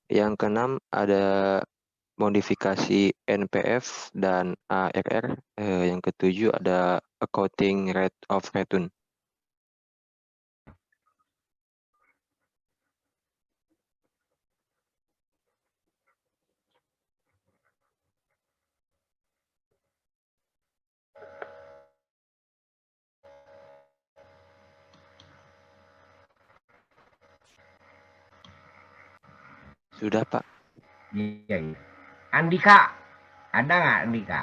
Yang keenam ada modifikasi NPF dan ARR. Yang ketujuh ada accounting rate of return. Sudah, Pak. Iya, iya. Andika, ada nggak Andika?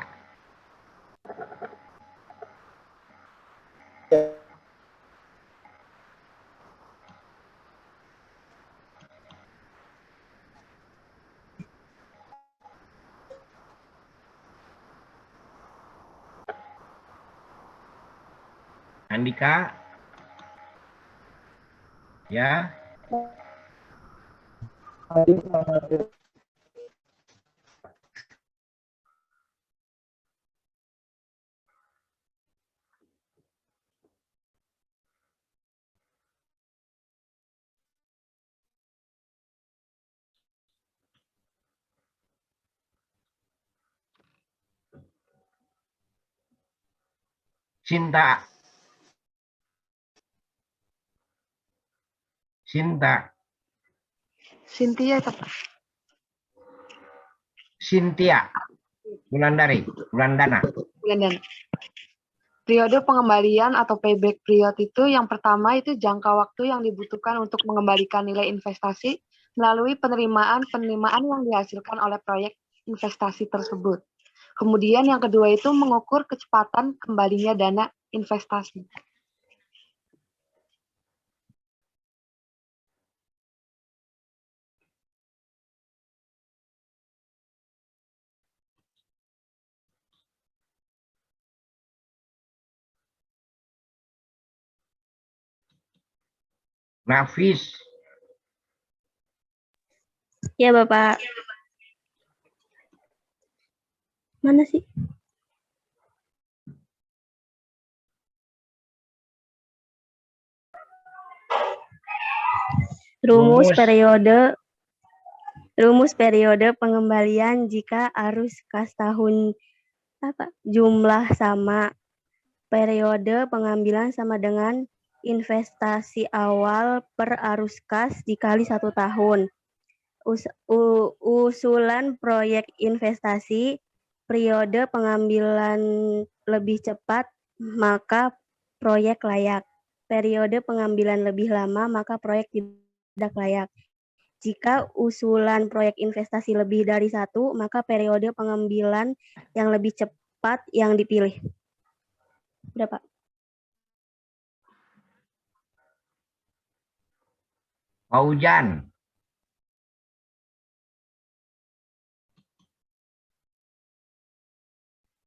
Andika, ya. Cinta, Cinta, Cynthia itu Pak. Cynthia, Wulandana. Dan periode pengembalian atau payback period itu yang pertama itu jangka waktu yang dibutuhkan untuk mengembalikan nilai investasi melalui penerimaan yang dihasilkan oleh proyek investasi tersebut. Kemudian yang kedua itu mengukur kecepatan kembalinya dana investasi. Nafis, Ya, Bapak. Mana sih? Rumus periode pengembalian jika arus kas tahun jumlah sama, periode pengambilan sama dengan investasi awal per arus kas dikali 1 tahun. Usulan proyek investasi, periode pengambilan lebih cepat maka proyek layak. Periode pengambilan lebih lama maka proyek tidak layak. Jika usulan proyek investasi lebih dari 1, maka periode pengambilan yang lebih cepat yang dipilih. Berapa? Paujan,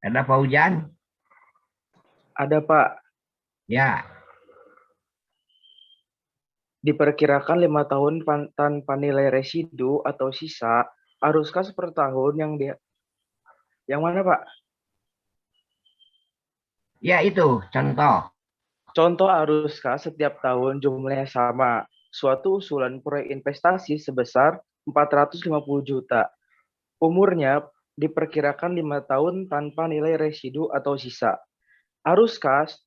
ada Paujan? Ada, Pak. Ya, Diperkirakan 5 tahun tanpa nilai residu atau sisa, arus kas per tahun yang mana, Pak? ya itu contoh. Contoh arus kas setiap tahun jumlahnya sama. Suatu usulan proyek investasi sebesar 450 juta. Umurnya diperkirakan 5 tahun tanpa nilai residu atau sisa. Arus kas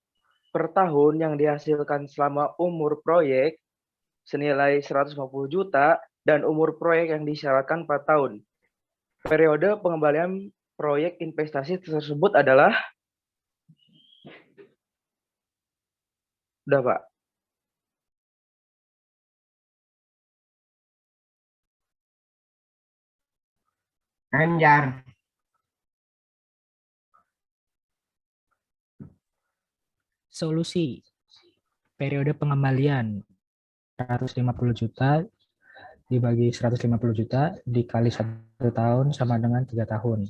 per tahun yang dihasilkan selama umur proyek senilai 150 juta dan umur proyek yang disyaratkan 4 tahun. Periode pengembalian proyek investasi tersebut adalah udah, Pak. Anjar, Solusi. Periode pengembalian 150 juta dibagi 150 juta dikali 1 tahun sama dengan 3 tahun.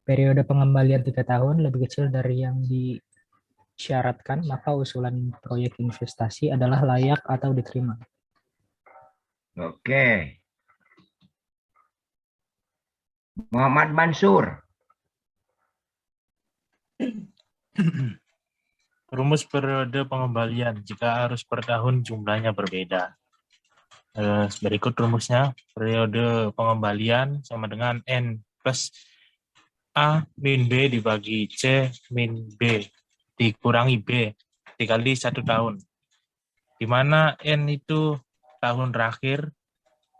Periode pengembalian 3 tahun lebih kecil dari yang disyaratkan, maka usulan proyek investasi adalah layak atau diterima. oke. Muhammad Mansur, Rumus periode pengembalian jika arus per tahun jumlahnya berbeda. Berikut rumusnya, periode pengembalian sama dengan N plus A min B dibagi C min B dikurangi B dikali 1 tahun. Di mana N itu tahun terakhir,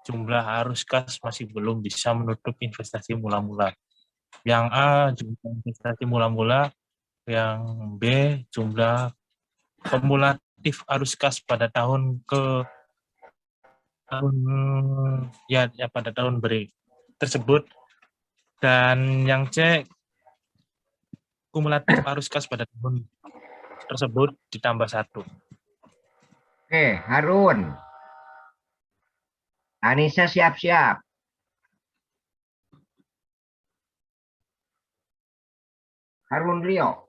jumlah arus kas masih belum bisa menutup investasi mula-mula. Yang A jumlah investasi mula-mula, yang B jumlah kumulatif arus kas pada tahun pada tahun tersebut, dan yang C kumulatif arus kas pada tahun tersebut ditambah 1. Oke, Harun. Anissa siap-siap. Harun Rio.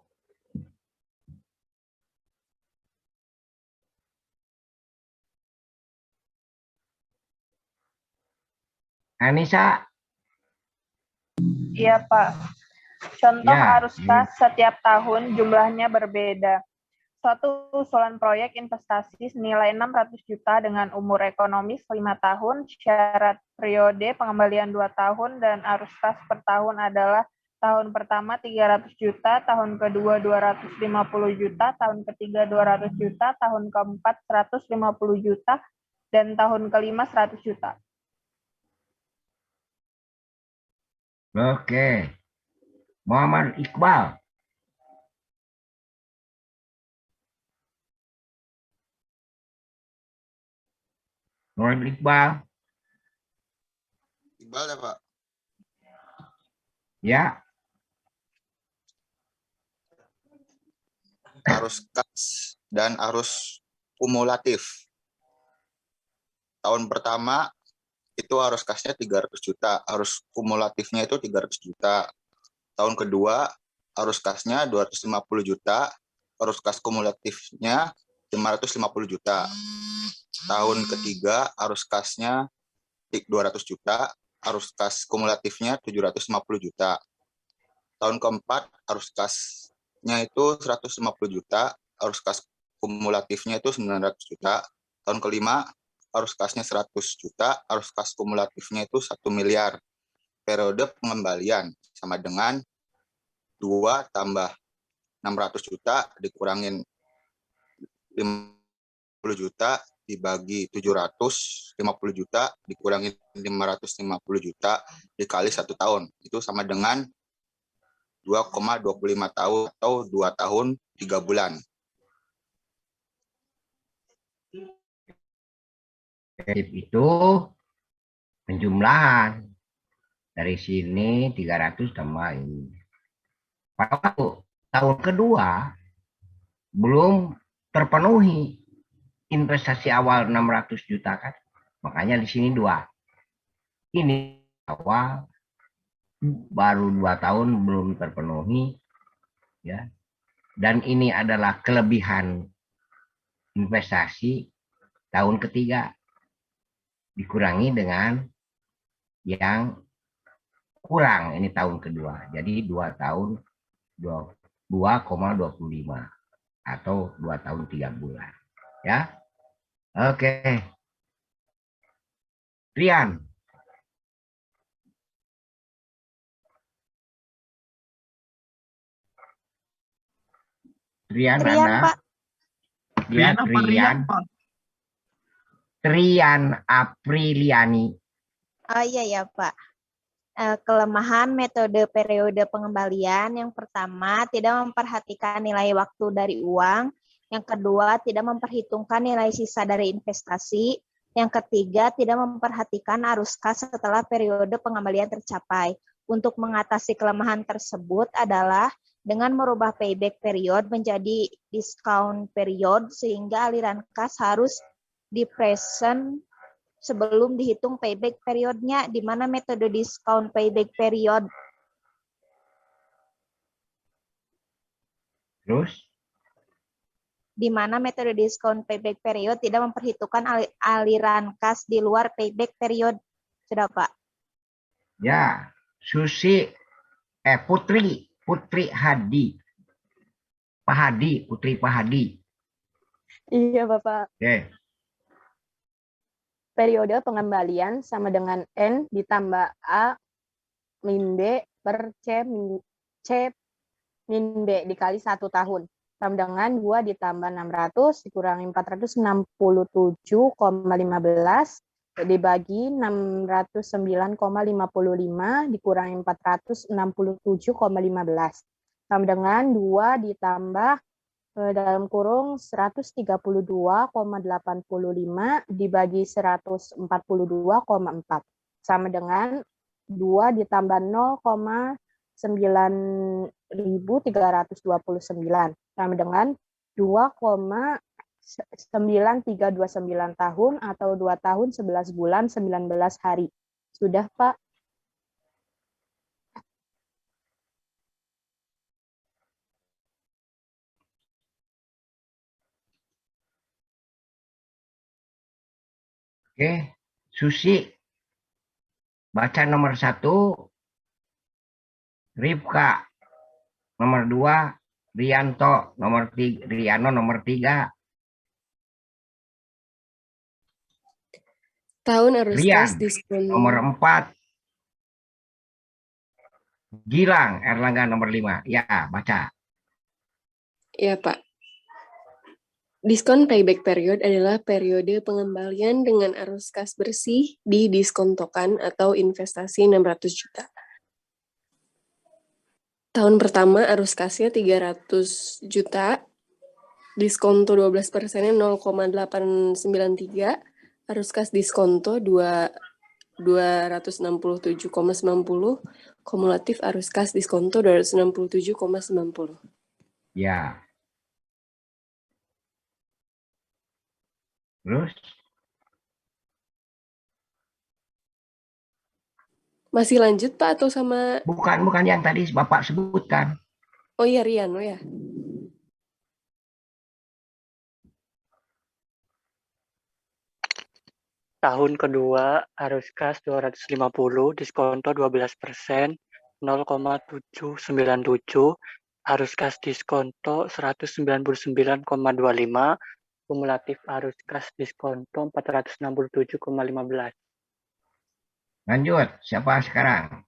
Anissa. Iya, Pak. Contoh Ya, arus kas setiap tahun jumlahnya berbeda. Suatu usulan proyek investasi senilai 600 juta dengan umur ekonomis 5 tahun, syarat periode pengembalian 2 tahun, dan arus kas per tahun adalah tahun pertama 300 juta, tahun kedua 250 juta, tahun ketiga 200 juta, tahun keempat 150 juta, dan tahun kelima 100 juta. Oke. Muhammad Iqbal. Muhammad Iqbal. Iqbal ya, Pak? Ya. Arus kas dan arus kumulatif. Tahun pertama itu arus kasnya 300 juta, arus kumulatifnya itu 300 juta. Tahun kedua arus kasnya 250 juta, arus kas kumulatifnya 550 juta. Tahun ketiga arus kasnya 200 juta, arus kas kumulatifnya 750 juta. Tahun keempat arus kasnya itu 150 juta, arus kas kumulatifnya itu 900 juta. Tahun kelima arus kasnya 100 juta, arus kas kumulatifnya itu 1 miliar. Periode pengembalian sama dengan 2 tambah 600 juta dikurangin 50 juta dibagi 750 juta dikurangin 550 juta dikali 1 tahun. Itu sama dengan 2,25 tahun atau 2 tahun 3 bulan. Itu penjumlahan. Dari sini 300 tambah ini. Pada waktu tahun kedua belum terpenuhi investasi awal 600 juta kan. Makanya di sini 2. Ini awal baru 2 tahun belum terpenuhi ya. Dan ini adalah kelebihan investasi tahun ketiga dikurangi dengan yang kurang ini tahun kedua. Jadi 2 tahun 2,25 atau 2 tahun 3 bulan. Ya. Oke. Rian. Rian Anda. Pak. Trian Apriliani. Oh iya ya Pak. Kelemahan metode periode pengembalian yang pertama tidak memperhatikan nilai waktu dari uang, yang kedua tidak memperhitungkan nilai sisa dari investasi, yang ketiga tidak memperhatikan arus kas setelah periode pengembalian tercapai. Untuk mengatasi kelemahan tersebut adalah dengan merubah payback period menjadi discount period sehingga aliran kas harus di-present sebelum dihitung payback periodnya. Di mana metode discount payback period? Terus? Di mana metode discount payback period tidak memperhitungkan aliran kas di luar payback period. Sudah Pak? Ya, Putri Hadi. Putri Pak Hadi. Iya Bapak. Oke. periode pengembalian sama dengan N ditambah A min B per C min B dikali 1 tahun. Sama dengan 2 ditambah 600 dikurangi 467,15 dibagi 609,55 dikurangi 467,15. Sama dengan 2 ditambah dalam kurung 132,85 dibagi 142,4 sama dengan 2 ditambah 0,9329 sama dengan 2,9329 tahun atau 2 tahun 11 bulan 19 hari. Sudah, Pak? Oke, Susi. Baca nomor 1, Rifka. Nomor 2, Rianto. Nomor 3, Riano nomor 3. Tahun arus kas Rian, diskon. nomor 4. Gilang, Erlangga nomor 5. Ya, baca. Ya, Pak. Diskon payback period adalah periode pengembalian dengan arus kas bersih di diskontokan atau investasi 600 juta. Tahun pertama arus kasnya 300 juta, diskonto 12%-nya 0,893, arus kas diskonto 267,90, kumulatif arus kas diskonto 267,90. Ya. Terus? Masih lanjut, Pak, atau sama... Bukan yang tadi Bapak sebutkan. Oh iya, Rian, oh ya. Tahun kedua arus kas 250, diskonto 12%, 0,797, arus kas diskonto 199,25, kumulatif arus kas diskonto 467,15. Lanjut, siapa sekarang?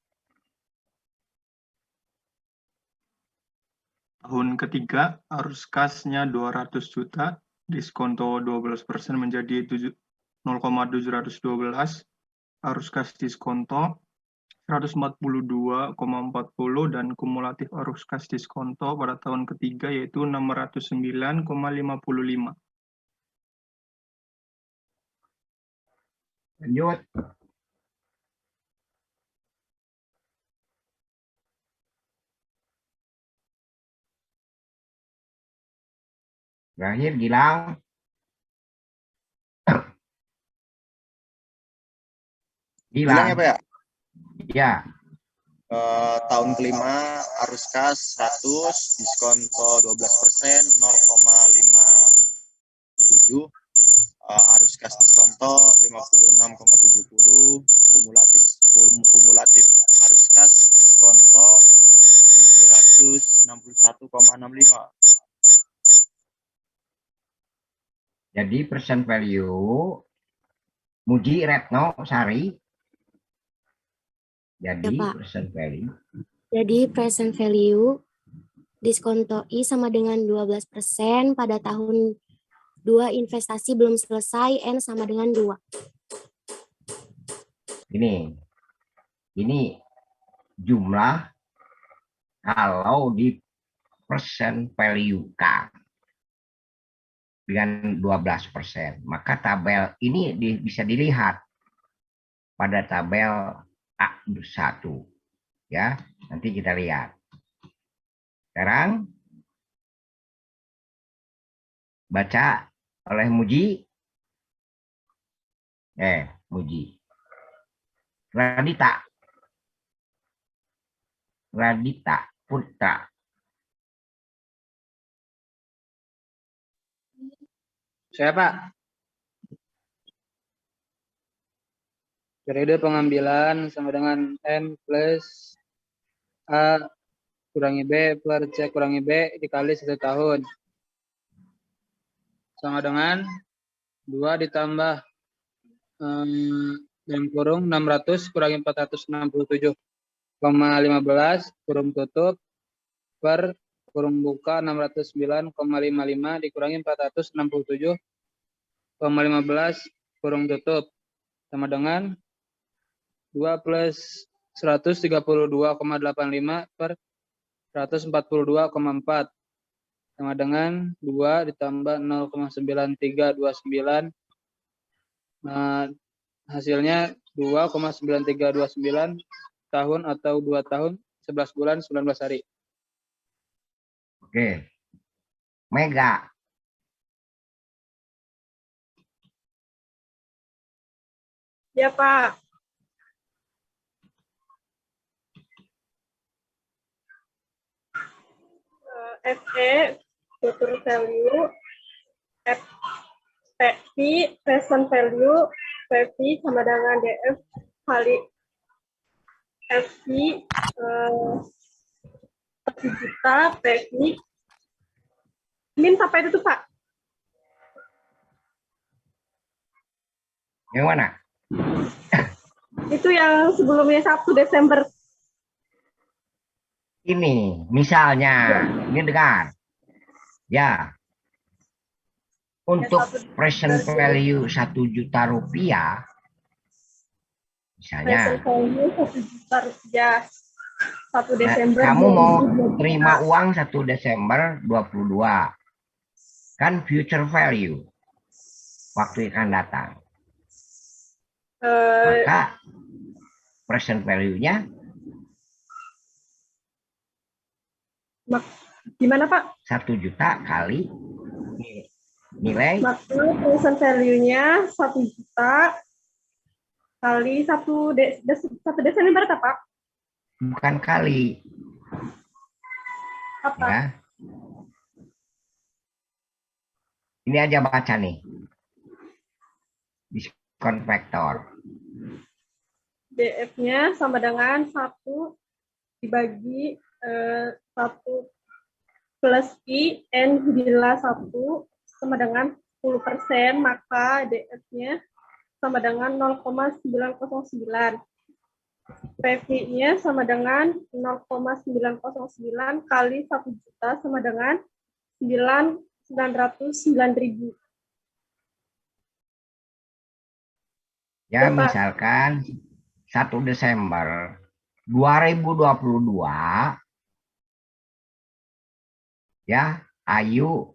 Tahun ketiga, arus kasnya 200 juta, diskonto 12% menjadi 0,712, arus kas diskonto 142,40 dan kumulatif arus kas diskonto pada tahun ketiga yaitu 609,55. Lanjut. Terakhir, Gilang. Gilang ya, Pak ya? Ya. Tahun kelima arus kas 100, diskonto 12%, 0,57, arus kas diskonto 56,70, kumulatif arus kas diskonto 761,65. Jadi percent value Muji Retno Sari. Jadi Ya, Pak. present value. Jadi present value diskonto I sama dengan 12% pada tahun 2 investasi belum selesai, N sama dengan 2. Ini jumlah kalau di percent value kan dengan 12%. Maka tabel ini bisa dilihat pada tabel A1. Ya, nanti kita lihat. Sekarang baca oleh Muji. Muji. Radita Putra. Saya, Pak. Periode pengambilan sama dengan N plus A kurangi B per C kurangi B dikali 1 tahun. Sama dengan 2 ditambah dalam kurung 600 kurangi 467,15 kurung tutup per kurung buka 609,55 dikurangi 467,15 kurung tutup sama dengan 2 plus 132,85 per 142,4 sama dengan 2 ditambah 0,9329. Nah, hasilnya 2,9329 tahun atau 2 tahun 11 bulan 19 hari. Oke. Mega. Ya, Pak. FE, future value, FP, present value, PV sama dengan DF kali FV, 1 juta, PV. Min sampai itu, Pak. Yang mana? Itu yang sebelumnya 1 Desember. Ini, misalnya, ini dengar. Ya. Untuk present value 1 juta rupiah, misalnya. Present value 1 juta rupiah. 1 Desember. Kamu mau terima uang 1 Desember 22. Kan future value. Waktu akan datang. Maka present value-nya gimana, Pak? 1 juta kali nilai. Maka present value-nya 1 juta kali 1 Desember, Pak? Bukan kali. Apa? Ya. Ini aja baca nih. Diskon faktor. DF-nya sama dengan 1 dibagi 1 plus I, N bila 1 sama dengan 10%, maka DF-nya sama dengan 0,909. PV-nya sama dengan 0,909 kali 1 juta sama dengan 909.000. Ya, misalkan 1 Desember 2022, ya, Ayu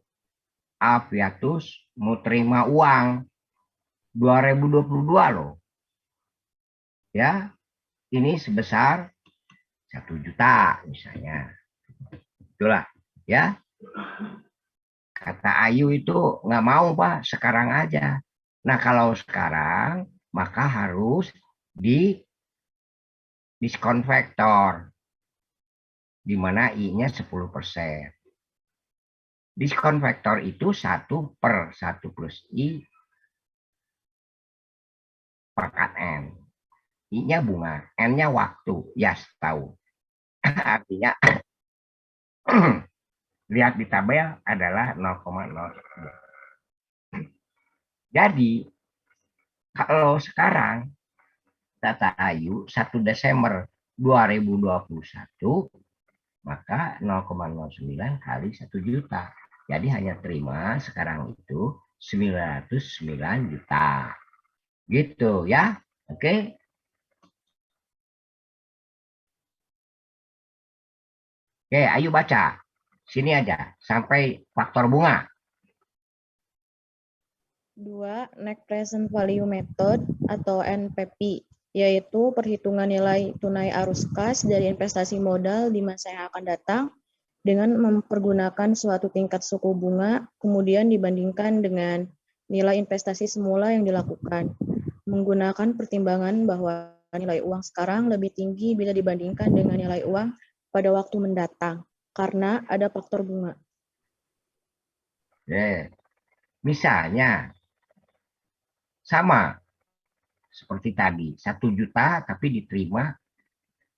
Aviatus mau terima uang 2022 loh. Ya, ini sebesar 1 juta misalnya. Itulah, ya. Kata Ayu itu nggak mau, Pak, sekarang aja. Nah, kalau sekarang, maka harus di diskon faktor, di mana I-nya 10%. Diskon faktor itu 1 per 1 plus I pangkat N. I-nya bunga, N-nya waktu, ya tahu. Artinya, lihat di tabel adalah 0,0. Jadi, kalau sekarang, data Ayu 1 Desember 2021, maka 0,09 kali 1 juta. Jadi hanya terima sekarang itu 909 juta. Gitu ya. Oke. Oke, ayo baca. Sini aja sampai faktor bunga. 2. Net Present Value Method atau NPV, yaitu perhitungan nilai tunai arus kas dari investasi modal di masa yang akan datang dengan mempergunakan suatu tingkat suku bunga, kemudian dibandingkan dengan nilai investasi semula yang dilakukan. Menggunakan pertimbangan bahwa nilai uang sekarang lebih tinggi bila dibandingkan dengan nilai uang pada waktu mendatang, karena ada faktor bunga. Misalnya, sama seperti tadi, 1 juta tapi diterima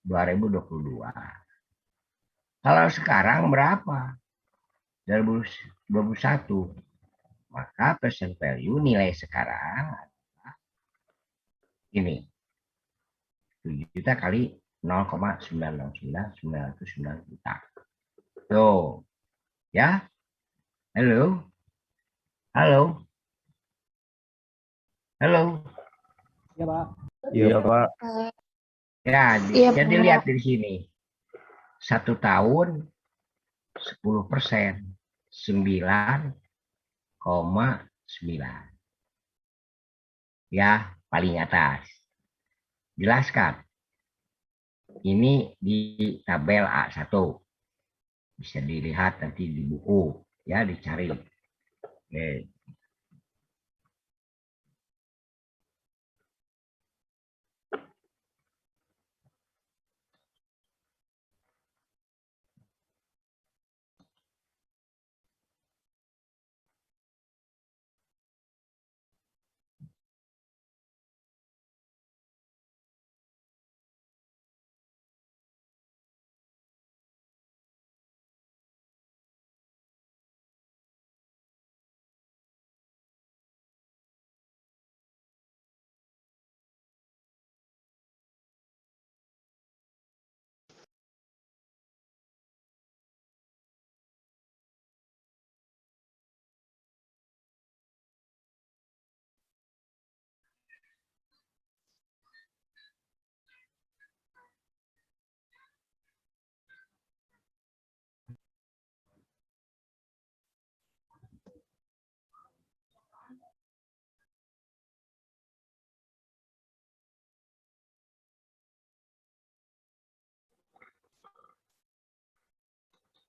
2022. Kalau sekarang berapa? 2021. Maka present value nilai sekarang adalah ini. 7 juta kali 0,909 juta. Tuh. Ya. Halo. Halo. Halo. Ya, Pak. Iya, Pak. Ya, Iya, jadi Pak. lihat di sini. 1 tahun 10%. 9,9. Ya, paling atas. Jelaskan. Ini di tabel A1. Bisa dilihat nanti di buku. Ya, dicari. Oke.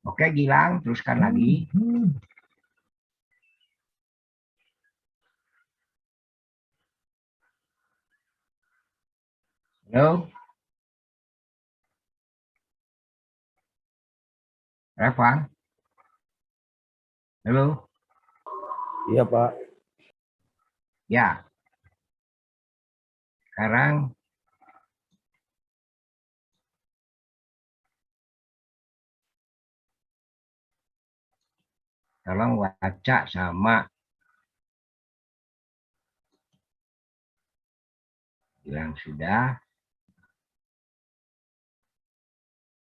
Oke, Gilang, teruskan lagi. Halo. Revan. Halo. Iya, Pak. Ya. Sekarang tolong baca sama yang sudah.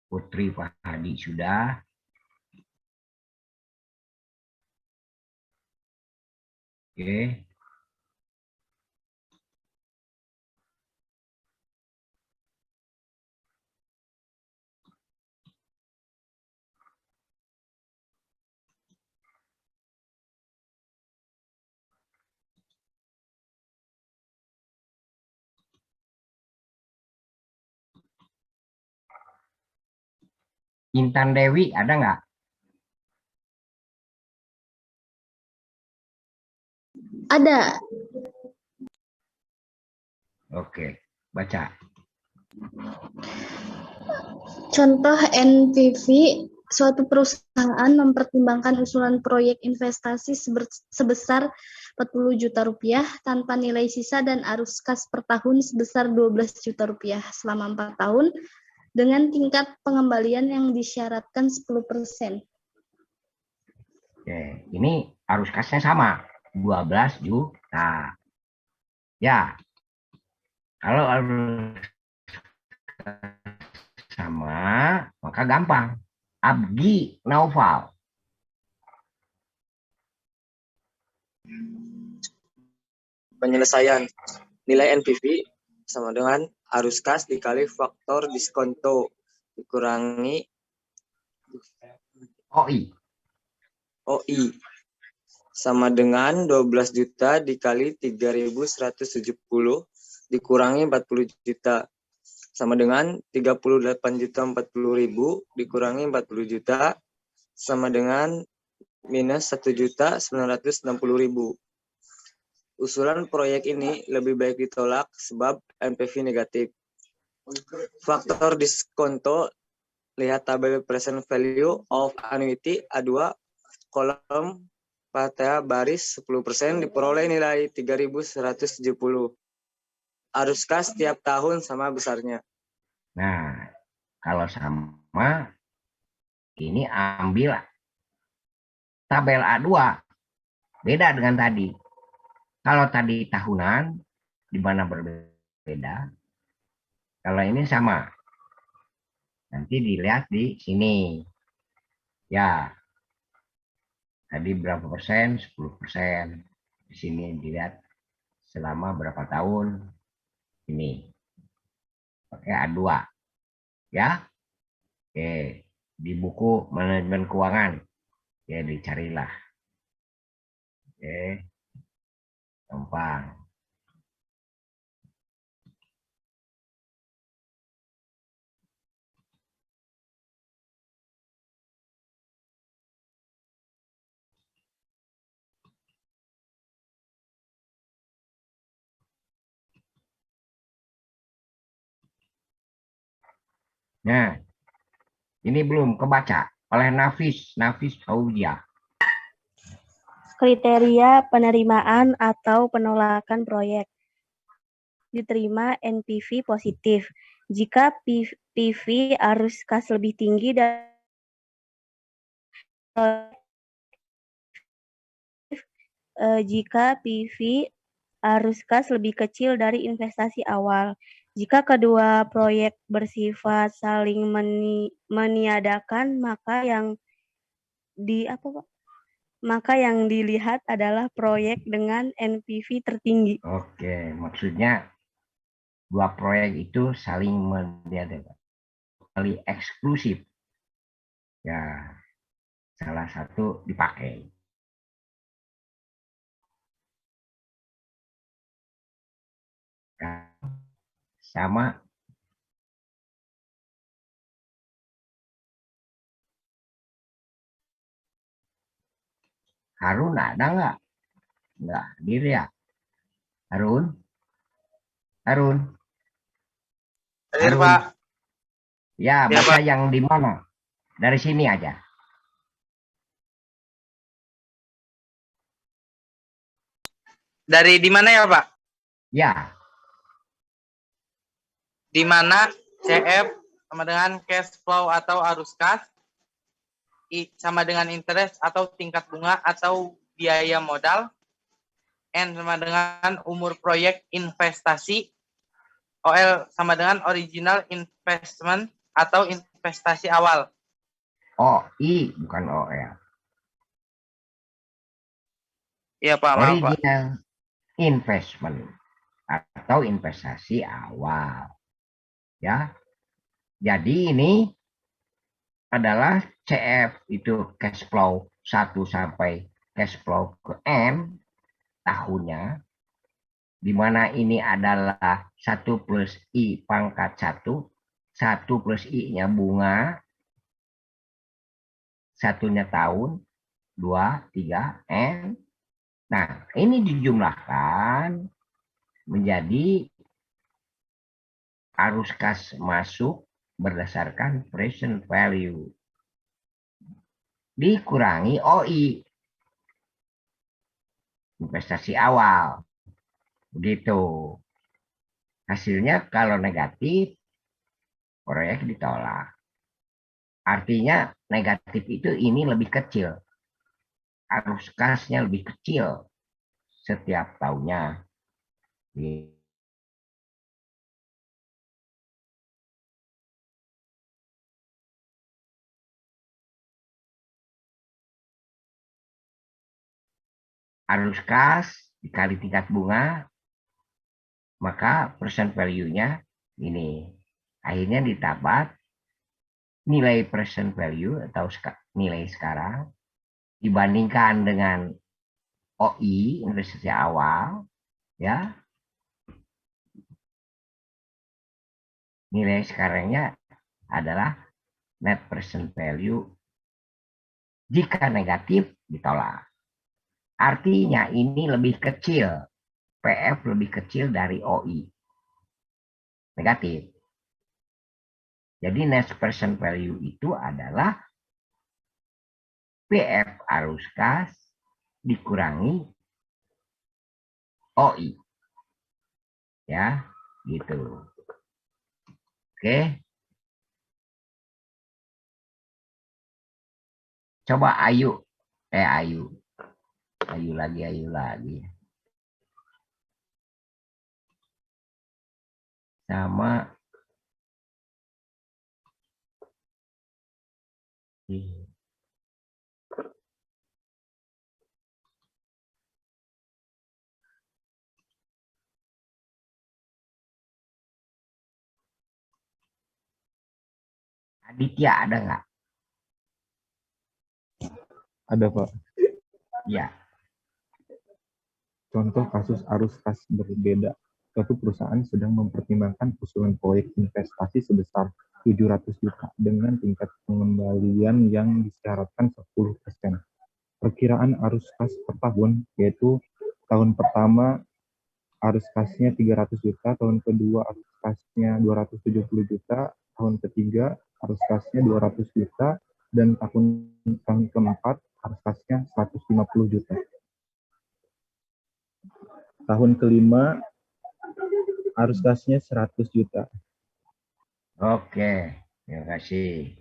Putri Fahadi sudah. Oke. Intan Dewi ada nggak? Ada. Oke, baca. Contoh NPV, suatu perusahaan mempertimbangkan usulan proyek investasi sebesar 40 juta rupiah tanpa nilai sisa dan arus kas per tahun sebesar 12 juta rupiah selama 4 tahun dengan tingkat pengembalian yang disyaratkan 10%. Oke, ini arus kasnya sama, 12 juta. Ya, kalau arus sama, maka gampang. Abgi Naufal. Penyelesaian nilai NPV sama dengan arus kas dikali faktor diskonto dikurangi OI sama dengan 12 juta dikali 3.170 dikurangi 40 juta sama dengan 38 juta 40.000 dikurangi 40 juta sama dengan minus 1.960.000. Usulan proyek ini lebih baik ditolak sebab NPV negatif. Faktor diskonto, lihat tabel present value of annuity A2, kolom pada baris 10% diperoleh nilai 3.170. Arus kas tiap tahun sama besarnya. Nah, kalau sama, ini ambil tabel A2. Beda dengan tadi. Kalau tadi tahunan, di mana berbeda beda. Kalau ini sama. Nanti dilihat di sini. Ya. Tadi berapa persen? 10%. Di sini dilihat selama berapa tahun. Ini. Pakai A2. Ya. Oke. Di buku manajemen keuangan. Ya, dicarilah. Oke. Gampang. Nah, ini belum kebaca oleh Nafis Fauzia. Kriteria penerimaan atau penolakan proyek. Diterima NPV positif. Jika PV arus kas lebih tinggi dan jika PV arus kas lebih kecil dari investasi awal. Jika kedua proyek bersifat saling meniadakan, maka yang dilihat adalah proyek dengan NPV tertinggi. Oke, maksudnya dua proyek itu saling meniadakan, saling eksklusif. Ya, salah satu dipakai. Sama Harun ada nggak? Nggak hadir ya? Harun? Harun? Hadir, Harun? Pak. Ya, Ya, baca Pak. yang di mana? Dari sini aja. Dari di mana ya, Pak? Ya. Di mana CF sama dengan cash flow atau arus kas, I sama dengan interest atau tingkat bunga atau biaya modal, N sama dengan umur proyek investasi, OL sama dengan original investment atau investasi awal. OI bukan OL. Iya, Pak, maaf, Pak. Original investment atau investasi awal. Ya. Jadi ini adalah CF itu cash flow 1 sampai cash flow ke N tahunnya, di mana ini adalah 1 plus I pangkat 1, 1 plus I-nya bunga, satunya tahun, 2, 3, N. Nah, ini dijumlahkan menjadi arus kas masuk berdasarkan present value. Dikurangi OI. Investasi awal. Begitu. Hasilnya kalau negatif, proyek ditolak. Artinya negatif itu ini lebih kecil. Arus kasnya lebih kecil setiap tahunnya. Arus kas dikali tingkat bunga, maka present value-nya ini. Akhirnya didapat nilai present value atau nilai sekarang dibandingkan dengan OI, investasi awal, ya. Nilai sekarangnya adalah net present value. Jika negatif, ditolak. Artinya ini lebih kecil. PF lebih kecil dari OI. Negatif. Jadi net present value itu adalah PF arus kas dikurangi OI. Ya, gitu. Oke. Coba Ayu. Ayu lagi. sama Aditya ada nggak? Ada, Pak. Ya. Contoh kasus arus kas berbeda. Suatu perusahaan sedang mempertimbangkan usulan proyek investasi sebesar 700 juta dengan tingkat pengembalian yang disyaratkan 10%. Perkiraan arus kas per tahun, yaitu tahun pertama arus kasnya 300 juta, tahun kedua arus kasnya 270 juta, tahun ketiga arus kasnya 200 juta, dan tahun keempat arus kasnya 150 juta. Tahun kelima arus kasnya 100 juta. Oke, terima kasih.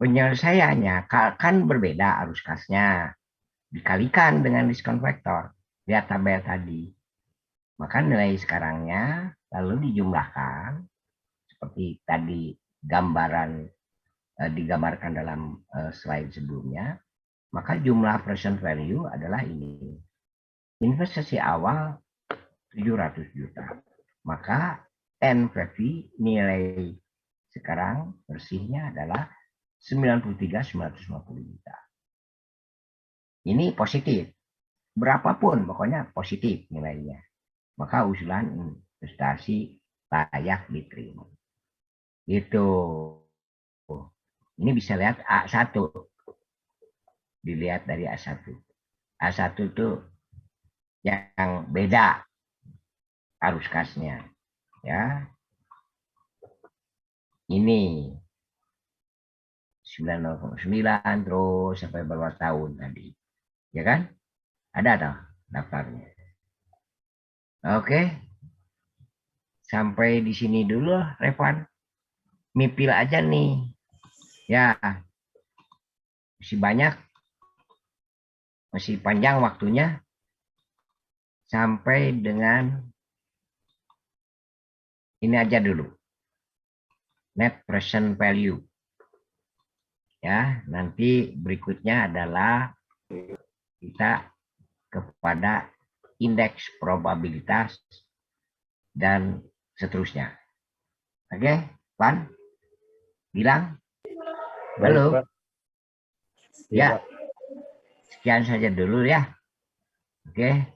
Penyelesaiannya kan berbeda arus kasnya. Dikalikan dengan diskon faktor. Lihat tabel tadi. Maka nilai sekarangnya lalu dijumlahkan. Seperti tadi digambarkan dalam slide sebelumnya. Maka jumlah present value adalah ini. Investasi awal 700 juta. Maka NPV nilai sekarang bersihnya adalah 93.950 juta. Ini positif. Berapapun pokoknya positif nilainya. Maka usulan investasi layak diterima. Gitu. Ini bisa lihat A1. Dilihat dari A1. A1 itu yang beda arus kasnya. Ya. Ini 9,9 terus sampai berapa tahun tadi. Ya kan? Ada daftarnya. Oke. Sampai di sini dulu, Revan. Mipil aja nih. Ya. Masih banyak. Masih panjang waktunya. Sampai dengan ini aja dulu. Net present value. Ya, nanti berikutnya adalah kita kepada indeks probabilitas dan seterusnya. Oke, Pan? Bilang? Halo? Ya. Sekian saja dulu ya. Oke.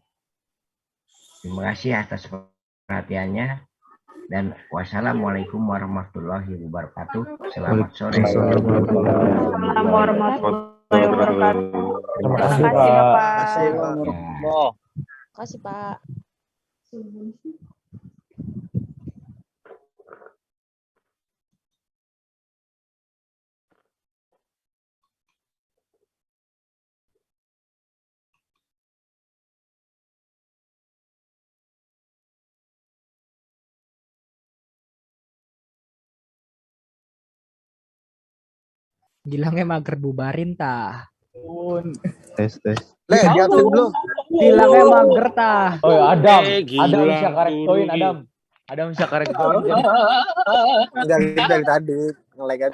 Terima kasih atas perhatiannya. Dan wassalamualaikum warahmatullahi wabarakatuh. Selamat sore. Assalamualaikum warahmatullahi wabarakatuh. Terima kasih, Bapak. Terima kasih, Pak. Gilangnya mager bubarin tah. Tes. Le, diabsen belum? Gilangnya mager tah. Oh, Adam Gilang bisa karektoin, Adam bisa karektoin. Dari tadi nge-lag